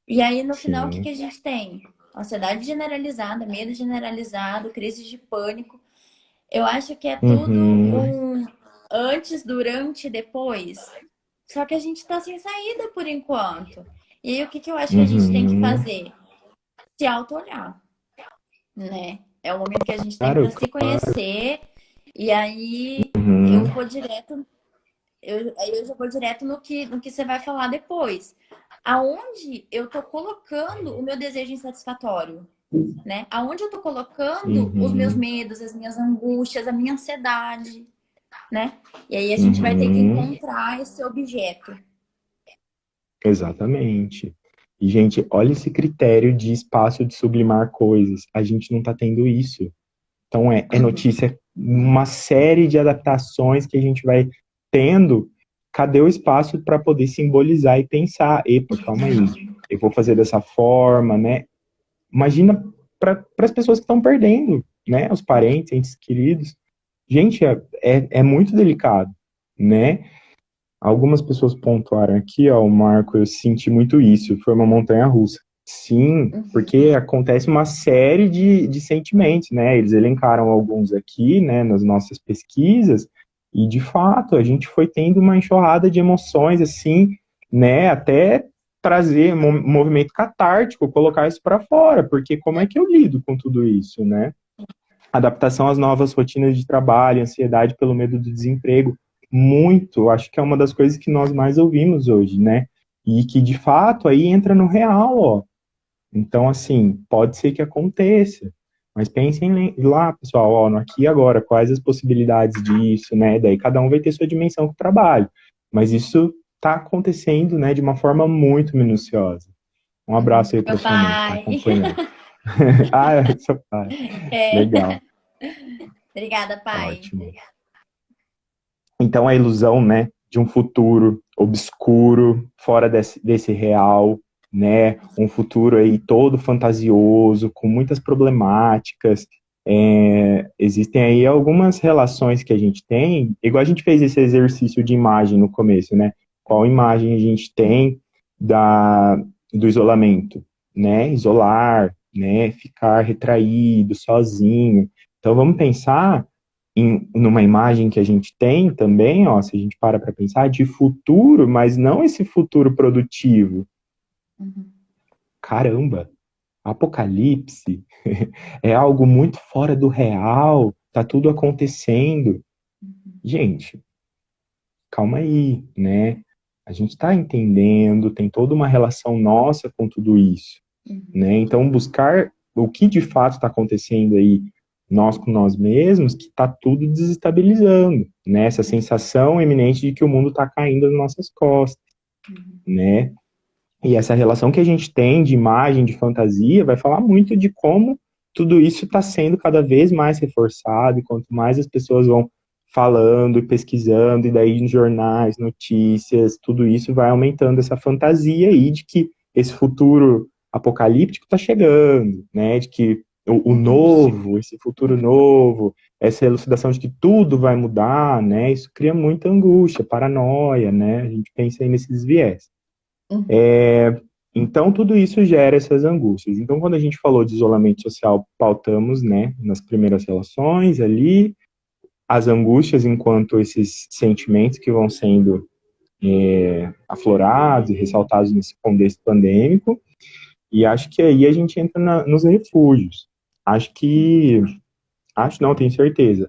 E aí, no final, o que sim, que a gente tem? Ansiedade generalizada, medo generalizado, crise de pânico. Eu acho que é tudo uhum, um antes, durante e depois. Só que a gente tá sem saída por enquanto. E aí, o que que eu acho que a gente tem que uhum, fazer? Se auto-olhar, né? É o momento que a gente tem claro, para se conhecer. E aí, eu uhum, vou direto aí eu já vou direto no que você vai falar depois. Aonde eu tô colocando o meu desejo insatisfatório, né? Aonde eu tô colocando os meus uhum, medos, as minhas angústias, a minha ansiedade, né? E aí a gente vai ter que uhum, encontrar esse objeto. exatamente. E, gente, olha esse critério de espaço de sublimar coisas. A gente não tá tendo isso. Então, é Uhum. notícia, uma série de adaptações que a gente vai tendo. Cadê o espaço para poder simbolizar e pensar? Epa, calma aí, eu vou fazer dessa forma, né? Imagina para as pessoas que estão perdendo. né? Os parentes, entes queridos. Gente, é muito delicado, né? Algumas pessoas pontuaram aqui, ó, o Marco, eu senti muito isso, foi uma montanha-russa. Sim, porque acontece uma série de sentimentos, né? Eles elencaram alguns aqui, né, nas nossas pesquisas, e de fato a gente foi tendo uma enxurrada de emoções, assim, né? Até trazer um movimento catártico, colocar isso para fora, porque como é que eu lido com tudo isso, né? Adaptação às novas rotinas de trabalho, ansiedade pelo medo do desemprego, muito, acho que é uma das coisas que nós mais ouvimos hoje, né? E que de fato aí entra no real, ó. Então, assim, pode ser que aconteça, mas pensem lá, pessoal, ó, no aqui e agora, quais as possibilidades disso, né? Daí cada um vai ter sua dimensão com o trabalho, mas isso está acontecendo, né, de uma forma muito minuciosa. Um abraço aí para Meu sua mãe que está pai. acompanhando. Ah, é seu pai. É. Legal, Obrigada, pai. ótimo. Então, a ilusão, né, de um futuro obscuro, fora desse real, né, um futuro aí todo fantasioso, com muitas problemáticas. Existem aí algumas relações que a gente tem, igual a gente fez esse exercício de imagem no começo, né? Qual imagem a gente tem do isolamento, né? Isolar, né? Ficar retraído, sozinho. Então, vamos pensar numa imagem que a gente tem também, ó, se a gente para pensar, de futuro, mas não esse futuro produtivo. Uhum. Caramba, apocalipse é algo muito fora do real, tá tudo acontecendo. Gente, calma aí, né? A gente está entendendo, tem toda uma relação nossa com tudo isso, né? Então, buscar o que de fato está acontecendo aí, nós com nós mesmos, que está tudo desestabilizando, né? Essa sensação eminente de que o mundo está caindo nas nossas costas, né? E essa relação que a gente tem de imagem, de fantasia, vai falar muito de como tudo isso está sendo cada vez mais reforçado, e quanto mais as pessoas vão falando e pesquisando, e daí em jornais, notícias, tudo isso vai aumentando essa fantasia aí de que esse futuro apocalíptico está chegando, né? De que o novo, esse futuro novo, essa elucidação de que tudo vai mudar, né? Isso cria muita angústia, paranoia, né? A gente pensa aí nesses viés. Então, tudo isso gera essas angústias. Então, quando a gente falou de isolamento social, pautamos, né, nas primeiras relações ali, as angústias enquanto esses sentimentos que vão sendo aflorados e ressaltados nesse contexto pandêmico, e acho que aí a gente entra nos refúgios. Acho não, tenho certeza.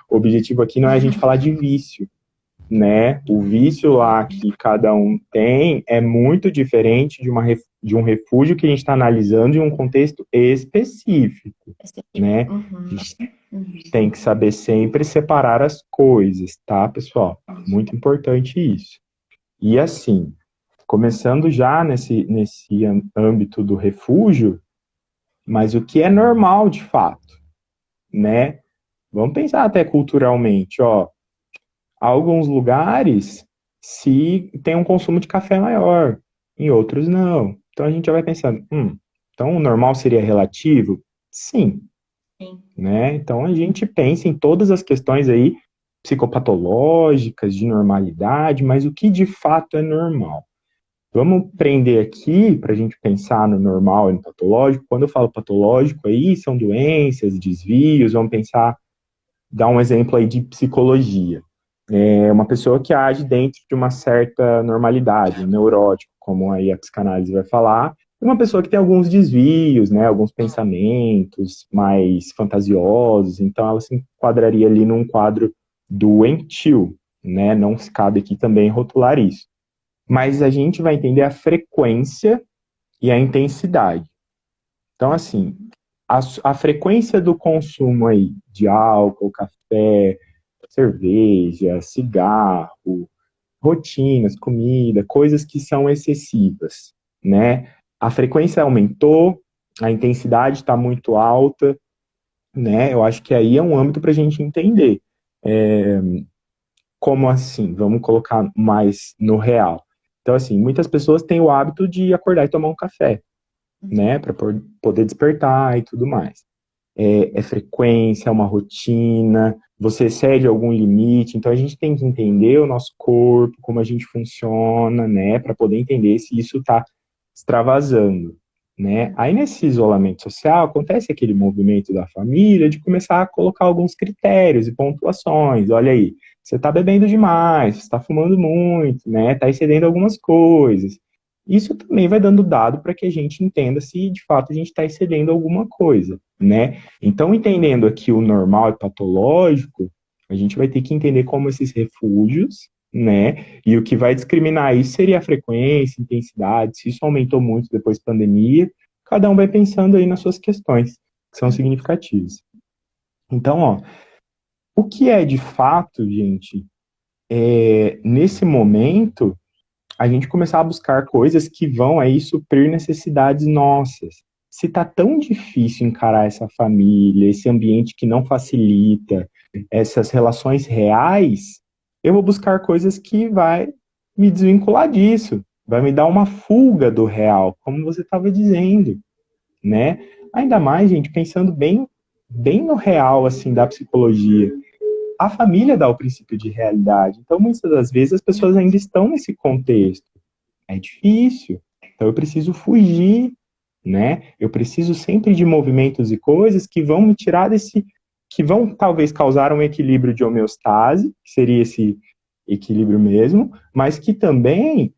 O objetivo aqui não é a gente falar de vício, né? O vício lá que cada um tem é muito diferente de um refúgio que a gente está analisando em um contexto específico, né? A gente tem que saber sempre separar as coisas, tá, pessoal? Muito importante isso. E assim, começando já nesse âmbito do refúgio, mas o que é normal de fato, né? Vamos pensar até culturalmente, ó. Alguns lugares se tem um consumo de café maior, em outros não. Então a gente já vai pensando, então o normal seria relativo? Sim, Sim. né? Então a gente pensa em todas as questões aí psicopatológicas, de normalidade, mas o que de fato é normal? Vamos prender aqui para a gente pensar no normal e no patológico. Quando eu falo patológico, aí são doenças, desvios, vamos pensar, dar um exemplo aí de psicologia. É uma pessoa que age dentro de uma certa normalidade, um neurótico, como aí a psicanálise vai falar, e uma pessoa que tem alguns desvios, né, alguns pensamentos mais fantasiosos, então ela se enquadraria ali num quadro doentio, né, não se cabe aqui também rotular isso. Mas a gente vai entender a frequência e a intensidade. Então, assim, a frequência do consumo aí de álcool, café, cerveja, cigarro, rotinas, comida, coisas que são excessivas, né? A frequência aumentou, a intensidade está muito alta, né? Eu acho que aí é um âmbito para a gente entender. Como assim? Vamos colocar mais no real. Então, assim, muitas pessoas têm o hábito de acordar e tomar um café, né? Para poder despertar e tudo mais. é frequência, é uma rotina, você excede algum limite. Então a gente tem que entender o nosso corpo, como a gente funciona, né, para poder entender se isso está extravasando, né? Aí nesse isolamento social acontece aquele movimento da família de começar a colocar alguns critérios e pontuações. Olha aí, você está bebendo demais, você está fumando muito, né? Está excedendo algumas coisas. Isso também vai dando dado para que a gente entenda se de fato a gente está excedendo alguma coisa, né? Então, entendendo aqui o normal e patológico, a gente vai ter que entender como esses refúgios, né? E o que vai discriminar isso seria a frequência, intensidade, se isso aumentou muito depois da pandemia. Cada um vai pensando aí nas suas questões, que são significativas. Então, ó, o que é de fato, gente, nesse momento, a gente começar a buscar coisas que vão aí suprir necessidades nossas. Se tá tão difícil encarar essa família, esse ambiente que não facilita essas relações reais, eu vou buscar coisas que vai me desvincular disso, vai me dar uma fuga do real, como você estava dizendo, né? Ainda mais, gente, pensando bem no real assim da psicologia. A família dá o princípio de realidade. Então, muitas das vezes as pessoas ainda estão nesse contexto. É difícil. Então eu preciso fugir, né? Eu preciso sempre de movimentos e coisas que vão me tirar desse, que vão talvez causar um equilíbrio de homeostase, que seria esse equilíbrio mesmo, mas que também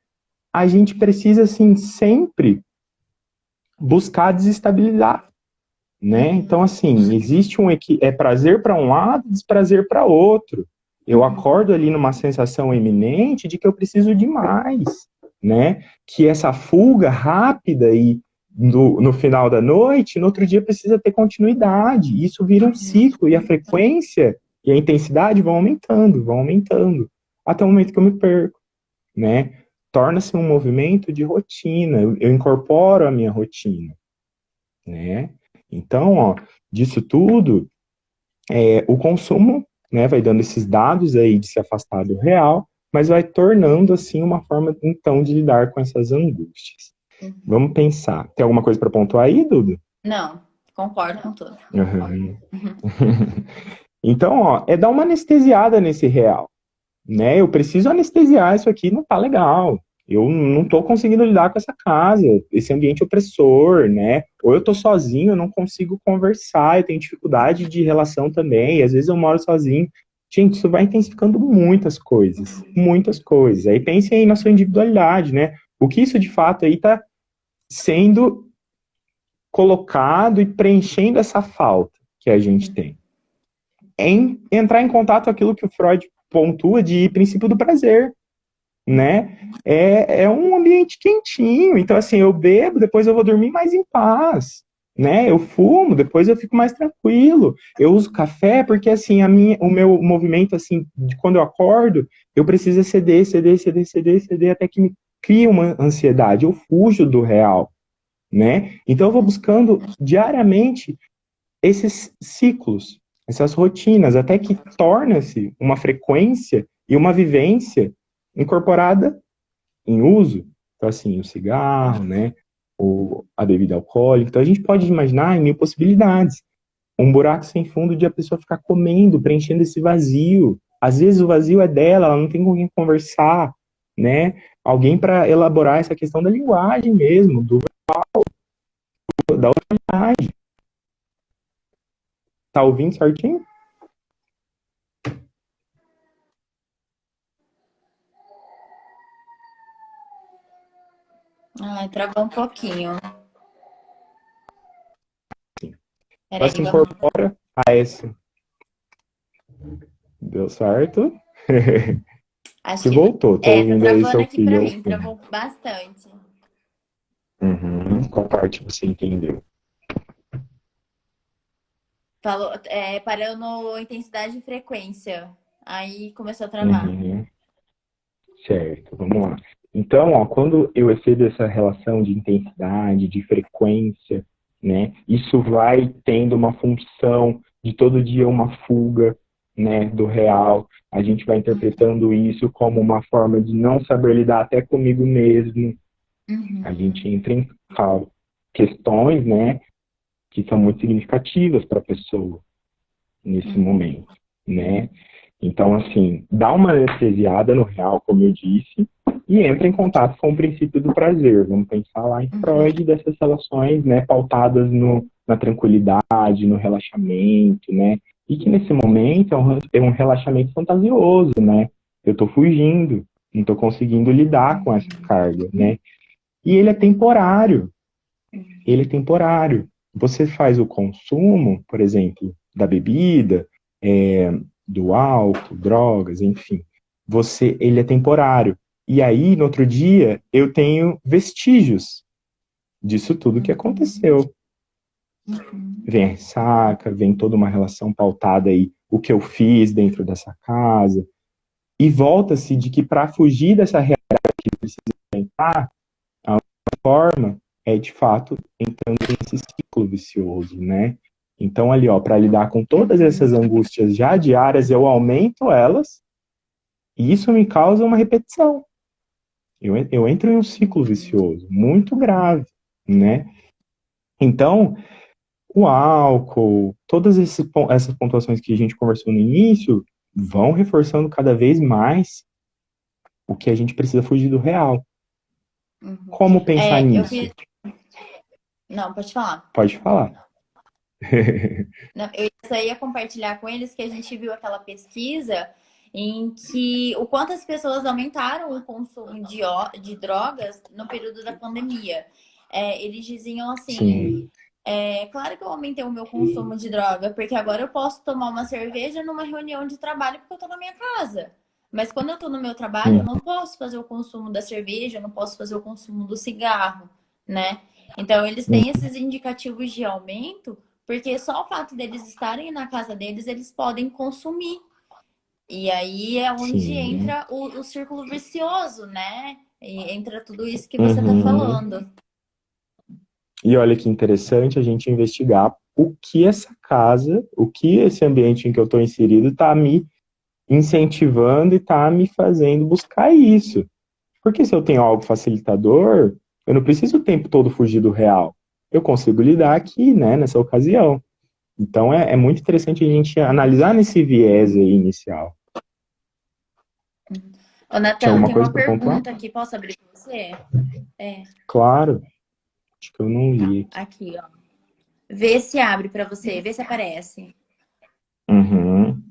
a gente precisa assim sempre buscar desestabilizar, né? Então assim, existe é prazer para um lado, desprazer para outro. Eu acordo ali numa sensação eminente de que eu preciso de mais, né? Que essa fuga rápida e no final da noite, no outro dia precisa ter continuidade. Isso vira um ciclo e a frequência e a intensidade vão aumentando, até o momento que eu me perco, né? Torna-se um movimento de rotina. Eu incorporo a minha rotina, né? Então, ó, disso tudo, o consumo, né, vai dando esses dados aí de se afastar do real, mas vai tornando, assim, uma forma, então, de lidar com essas angústias. Vamos pensar. Tem alguma coisa para pontuar aí, Duda? Não, concordo com tudo. Uhum. Então, ó, é dar uma anestesiada nesse real, né? Eu preciso anestesiar isso aqui, não tá legal. Eu não tô conseguindo lidar com essa casa, esse ambiente opressor, né? Ou eu tô sozinho, eu não consigo conversar, eu tenho dificuldade de relação também, às vezes eu moro sozinho. Gente, isso vai intensificando muitas coisas, muitas coisas. Aí pense aí na sua individualidade, né? O que isso de fato aí tá sendo colocado e preenchendo essa falta que a gente tem. Em entrar em contato com aquilo que o Freud pontua de princípio do prazer, né? É um ambiente quentinho. Então, assim, eu bebo, depois eu vou dormir mais em paz, né? Eu fumo, depois eu fico mais tranquilo. Eu uso café porque, assim, o meu movimento, assim, de quando eu acordo, eu preciso ceder, até que me cria uma ansiedade. Eu fujo do real, né? Então, eu vou buscando diariamente esses ciclos, essas rotinas, até que torna-se uma frequência e uma vivência incorporada em uso. Então, assim, o cigarro, né, a bebida alcoólica. Então, a gente pode imaginar em mil possibilidades. Um buraco sem fundo de a pessoa ficar comendo, preenchendo esse vazio. Às vezes o vazio é dela, ela não tem com quem conversar, né? Alguém para elaborar essa questão da linguagem mesmo, da oralidade. Tá ouvindo certinho? Ai, travou um pouquinho. Ela Peraí, se vamos. incorpora a esse. Deu certo? Acho Se que. voltou, tô Tá ouvindo aí travando seu aqui pra filho ao mim, fundo. travou bastante. Uhum. Qual parte você entendeu? Falou, parou no intensidade e frequência. Aí começou a travar. Uhum. Certo, vamos lá. Então, ó, quando eu excedo essa relação de intensidade, de frequência, né, isso vai tendo uma função de todo dia uma fuga, né, do real. A gente vai interpretando isso como uma forma de não saber lidar até comigo mesmo. A Uhum. gente entra em questões, né, que são muito significativas para a pessoa nesse momento, né? Então, assim, dá uma anestesiada no real, como eu disse, e entra em contato com o princípio do prazer. Vamos pensar lá em Freud, dessas relações, né, pautadas na tranquilidade, no relaxamento, né? E que nesse momento é um relaxamento fantasioso, né? Eu estou fugindo, não estou conseguindo lidar com essa carga, né? E ele é temporário. Ele é temporário. Você faz o consumo, por exemplo, da bebida, do álcool, drogas, enfim. Ele é temporário. E aí, no outro dia, eu tenho vestígios disso tudo que aconteceu. Vem a ressaca, vem toda uma relação pautada aí, o que eu fiz dentro dessa casa. E volta-se de que para fugir dessa realidade que precisa enfrentar, a única forma é, de fato, entrando nesse ciclo vicioso, né? Então, ali, ó, para lidar com todas essas angústias já diárias, eu aumento elas e isso me causa uma repetição. Eu entro em um ciclo vicioso muito grave, né? Então, o álcool, todas essas pontuações que a gente conversou no início, vão reforçando cada vez mais o que a gente precisa fugir do real. Como pensar Eu nisso? fiz... Não, pode falar. Pode falar. Não, eu só ia compartilhar com eles que a gente viu aquela pesquisa em que o quanto as pessoas aumentaram o consumo de drogas no período da pandemia. Eles diziam assim, claro que eu aumentei o meu consumo de droga, porque agora eu posso tomar uma cerveja numa reunião de trabalho porque eu tô na minha casa. Mas quando eu tô no meu trabalho, eu não posso fazer o consumo da cerveja, eu não posso fazer o consumo do cigarro, né? Então, eles têm esses indicativos de aumento, porque só o fato deles estarem na casa deles, eles podem consumir. E aí é onde Sim. entra o círculo vicioso, né? E entra tudo isso que você tá Uhum. falando. E olha que interessante a gente investigar o que essa casa, o que esse ambiente em que eu estou inserido está me incentivando e está me fazendo buscar isso. Porque se eu tenho algo facilitador, eu não preciso o tempo todo fugir do real. Eu consigo lidar aqui, né, nessa ocasião. Então é muito interessante a gente analisar nesse viés aí inicial. Ô, Tinha Natan, alguma tem coisa uma para pontuar? pergunta aqui, posso abrir para você? Claro, acho que eu não Tá, li aqui. aqui, ó. Vê se abre para você, vê se aparece. Uhum.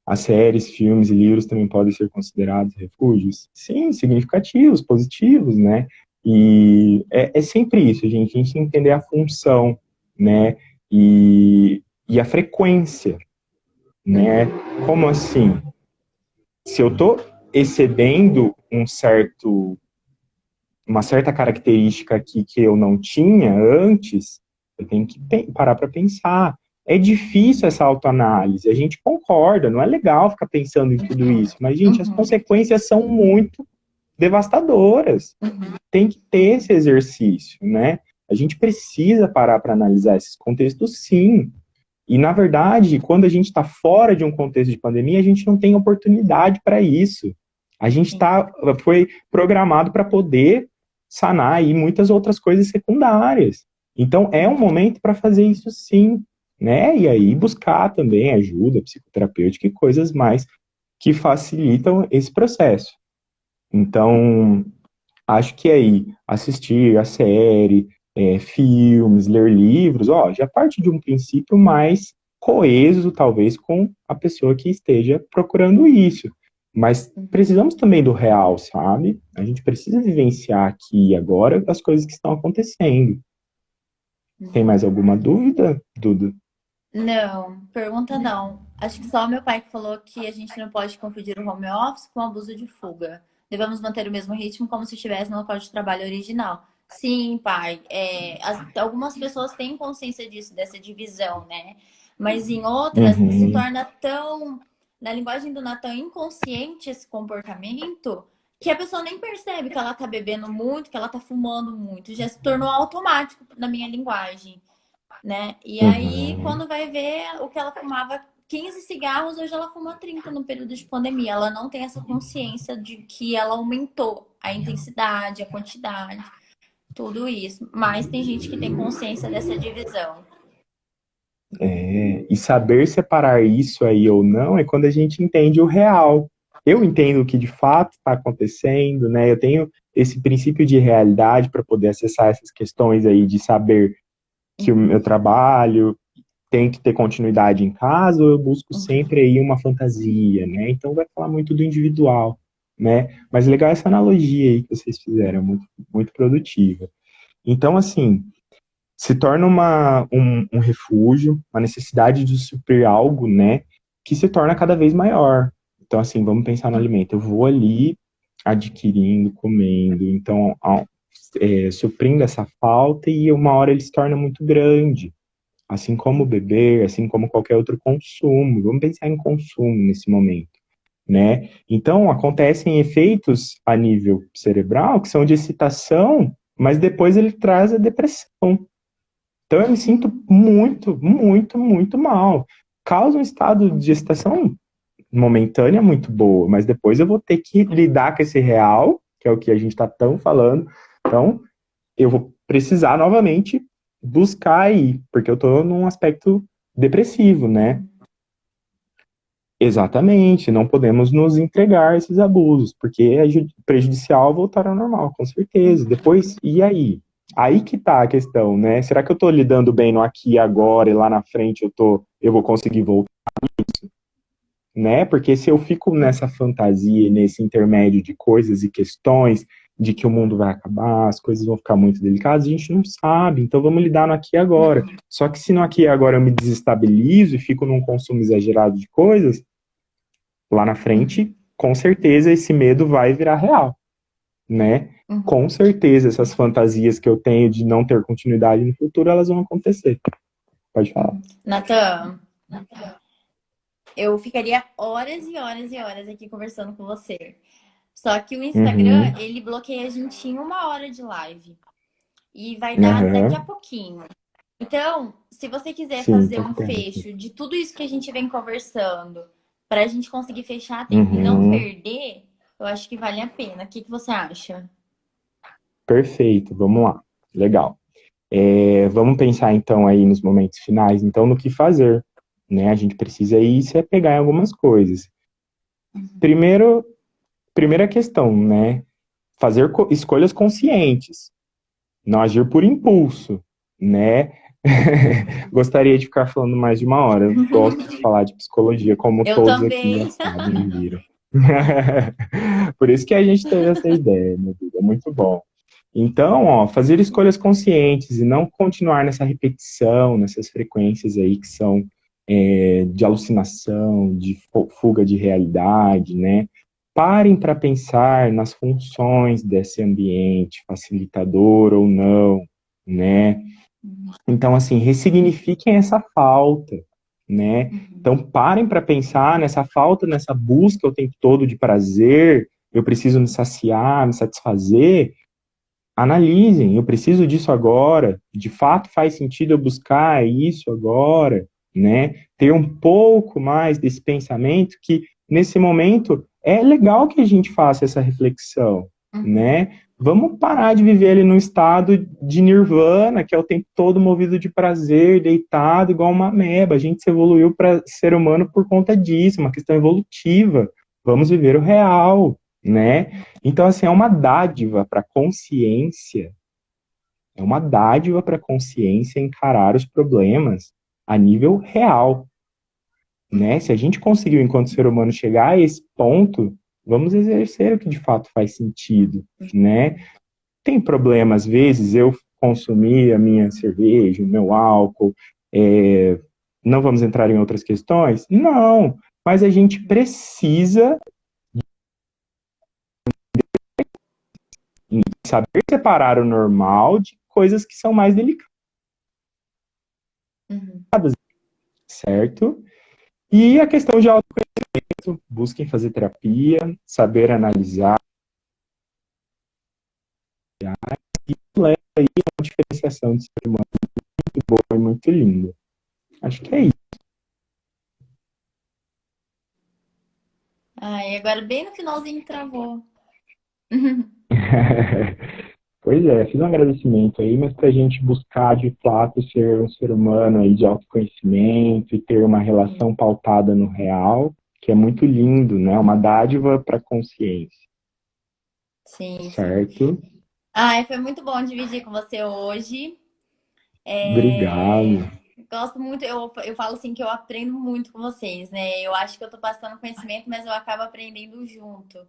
As séries, filmes e livros também podem ser considerados refúgios? Sim, significativos, positivos, né? E é sempre isso, gente. A gente tem que entender a função, né? E a frequência, né? Como assim? Se eu estou excedendo uma certa característica aqui que eu não tinha antes, eu tenho que parar para pensar. É difícil essa autoanálise, a gente concorda, não é legal ficar pensando em tudo isso, mas, gente, as consequências são muito devastadoras. Tem que ter esse exercício, né? A gente precisa parar para analisar esses contextos, sim. E, na verdade, quando a gente está fora de um contexto de pandemia, a gente não tem oportunidade para isso. A gente foi programado para poder sanar aí muitas outras coisas secundárias. Então, é um momento para fazer isso sim, né? E aí buscar também ajuda psicoterapêutica e coisas mais que facilitam esse processo. Então, acho que aí assistir a série, filmes, ler livros, ó, já parte de um princípio mais coeso, talvez, com a pessoa que esteja procurando isso. Mas precisamos também do real, sabe? A gente precisa vivenciar aqui e agora as coisas que estão acontecendo. Tem mais alguma dúvida, Duda? Não, pergunta não. Acho que só o meu pai que falou que a gente não pode confundir o home office com abuso de fuga. Devemos manter o mesmo ritmo como se estivesse no local de trabalho original. Sim, pai. Algumas pessoas têm consciência disso, dessa divisão, né? Mas em outras se Uhum. torna tão, na linguagem do Natan, inconsciente esse comportamento que a pessoa nem percebe que ela tá bebendo muito, que ela tá fumando muito. Já se tornou automático na minha linguagem, né? E aí, Uhum. quando vai ver o que ela fumava 15 cigarros, hoje ela fuma 30 no período de pandemia. Ela não tem essa consciência de que ela aumentou a intensidade, a quantidade, tudo isso. Mas tem gente que tem consciência dessa divisão. E saber separar isso aí ou não é quando a gente entende o real. Eu entendo o que de fato está acontecendo, né? Eu tenho esse princípio de realidade para poder acessar essas questões aí de saber que o meu trabalho tem que ter continuidade em casa, ou eu busco sempre aí uma fantasia, né? Então vai falar muito do individual, né? Mas legal essa analogia aí que vocês fizeram, muito, muito produtiva. Então, assim, se torna um refúgio, uma necessidade de suprir algo, né, que se torna cada vez maior. Então, assim, vamos pensar no alimento. Eu vou ali adquirindo, comendo, então, suprindo essa falta e uma hora ele se torna muito grande. Assim como beber, assim como qualquer outro consumo. Vamos pensar em consumo nesse momento, né? Então, acontecem efeitos a nível cerebral que são de excitação, mas depois ele traz a depressão. Então eu me sinto muito, muito, muito mal. Causa um estado de gestação momentânea muito boa, mas depois eu vou ter que lidar com esse real, que é o que a gente está tão falando. Então eu vou precisar novamente buscar aí, porque eu estou num aspecto depressivo, né? Exatamente, não podemos nos entregar a esses abusos, porque é prejudicial voltar ao normal, com certeza. Depois, e aí? Aí que tá a questão, né? Será que eu tô lidando bem no aqui e agora e lá na frente eu vou conseguir voltar, né? Porque se eu fico nessa fantasia, nesse intermédio de coisas e questões, de que o mundo vai acabar, as coisas vão ficar muito delicadas, a gente não sabe. Então vamos lidar no aqui e agora. Só que se no aqui e agora eu me desestabilizo e fico num consumo exagerado de coisas, lá na frente, com certeza esse medo vai virar real, né? Uhum. Com certeza essas fantasias que eu tenho de não ter continuidade no futuro, elas vão acontecer. Pode falar. Natan, eu ficaria horas e horas e horas aqui conversando com você. Só que o Instagram, Uhum. ele bloqueia a gente em 1 hora de live. E vai dar daqui a Uhum. pouquinho. Então, se você quiser Sim, fazer tá um certo. fecho de tudo isso que a gente vem conversando, para a gente conseguir fechar a tempo e não Uhum. perder, eu acho que vale a pena. O que que você acha? Perfeito, vamos lá. Legal. Vamos pensar então aí nos momentos finais, então no que fazer, né? A gente precisa aí se apegar em algumas coisas. Primeiro, primeira questão, né? Fazer escolhas conscientes, não agir por impulso, né? Gostaria de ficar falando mais de 1 hora. Eu gosto de falar de psicologia, como Eu todos aqui já também. sabem e viram. Por isso que a gente teve essa ideia, meu Deus, é muito bom. Então, ó, fazer escolhas conscientes e não continuar nessa repetição, nessas frequências aí que são de alucinação, de fuga de realidade, né? Parem para pensar nas funções desse ambiente, facilitador ou não, né? Então, assim, ressignifiquem essa falta, né? Então, parem para pensar nessa falta, nessa busca o tempo todo de prazer, eu preciso me saciar, me satisfazer. Analisem, eu preciso disso agora, de fato faz sentido eu buscar isso agora, né? Ter um pouco mais desse pensamento que, nesse momento, é legal que a gente faça essa reflexão, né? Vamos parar de viver ali num estado de nirvana, que é o tempo todo movido de prazer, deitado, igual uma ameba. A gente se evoluiu para ser humano por conta disso, uma questão evolutiva. Vamos viver o real, né? Então, assim, é uma dádiva para a consciência, é uma dádiva para a consciência encarar os problemas a nível real, né? Se a gente conseguiu, enquanto ser humano, chegar a esse ponto, vamos exercer o que de fato faz sentido, né? Tem problema, às vezes, eu consumir a minha cerveja, o meu álcool, não vamos entrar em outras questões? Não, mas a gente precisa saber separar o normal de coisas que são mais delicadas, Uhum. certo? E a questão de autoconhecimento, busquem fazer terapia, saber analisar, leva aí uma diferenciação de ser humano muito boa e muito linda. Acho que é isso. Ai, agora bem no finalzinho travou. Pois é, fiz um agradecimento aí, mas para a gente buscar de fato ser um ser humano aí de autoconhecimento e ter uma relação pautada no real, que é muito lindo, né? Uma dádiva para a consciência, Sim, sim. certo? Ai, foi muito bom dividir com você hoje. Obrigado. Gosto muito, eu falo assim que eu aprendo muito com vocês, né? Eu acho que eu tô passando conhecimento, mas eu acabo aprendendo junto.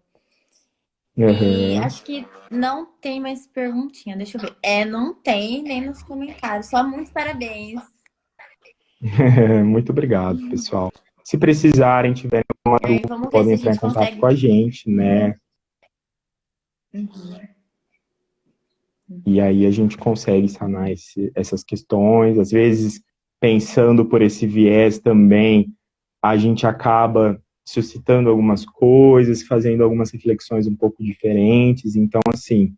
E Aham. acho que não tem mais perguntinha, deixa eu ver. Não tem nem nos comentários, só muitos parabéns. Muito obrigado, pessoal. Se precisarem, tiverem alguma dúvida, Vamos ver podem se a entrar em gente contato consegue. com a gente, né? Uhum. E aí a gente consegue sanar essas questões. Às vezes, pensando por esse viés também, a gente acaba suscitando algumas coisas, fazendo algumas reflexões um pouco diferentes. Então, assim,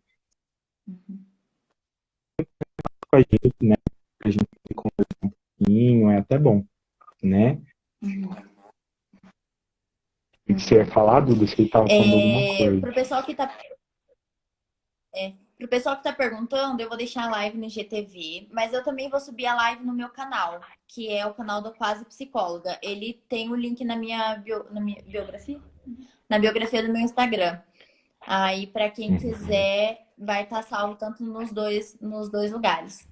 com a gente, né? A gente conversar um pouquinho, é até bom, né? E você ia falar, Duda, você estava falando alguma coisa. Pro pessoal que tá Pro pessoal que tá perguntando, eu vou deixar a live no GTV, mas eu também vou subir a live no meu canal, que é o canal do Quase Psicóloga. Ele tem o link na minha biografia? Na biografia do meu Instagram. Aí, para quem Uhum. quiser, vai estar salvo tanto nos dois lugares.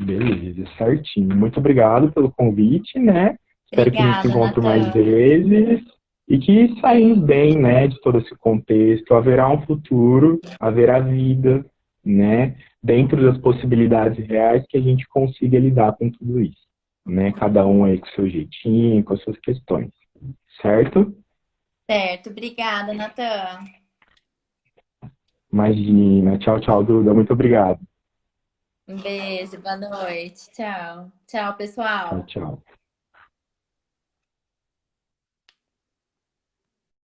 Beleza, certinho. Muito obrigado pelo convite, né? Espero que a gente se Obrigada, encontre mais Natan. vezes e que saímos bem, né, de todo esse contexto. Haverá um futuro, haverá vida, né? Dentro das possibilidades reais que a gente consiga lidar com tudo isso, né? Cada um aí com o seu jeitinho, com as suas questões, certo? Certo, obrigada, Natan. Imagina. Tchau, tchau, Duda. Muito obrigado. Um beijo, boa noite. Tchau. Tchau, Tchau, pessoal. tchau.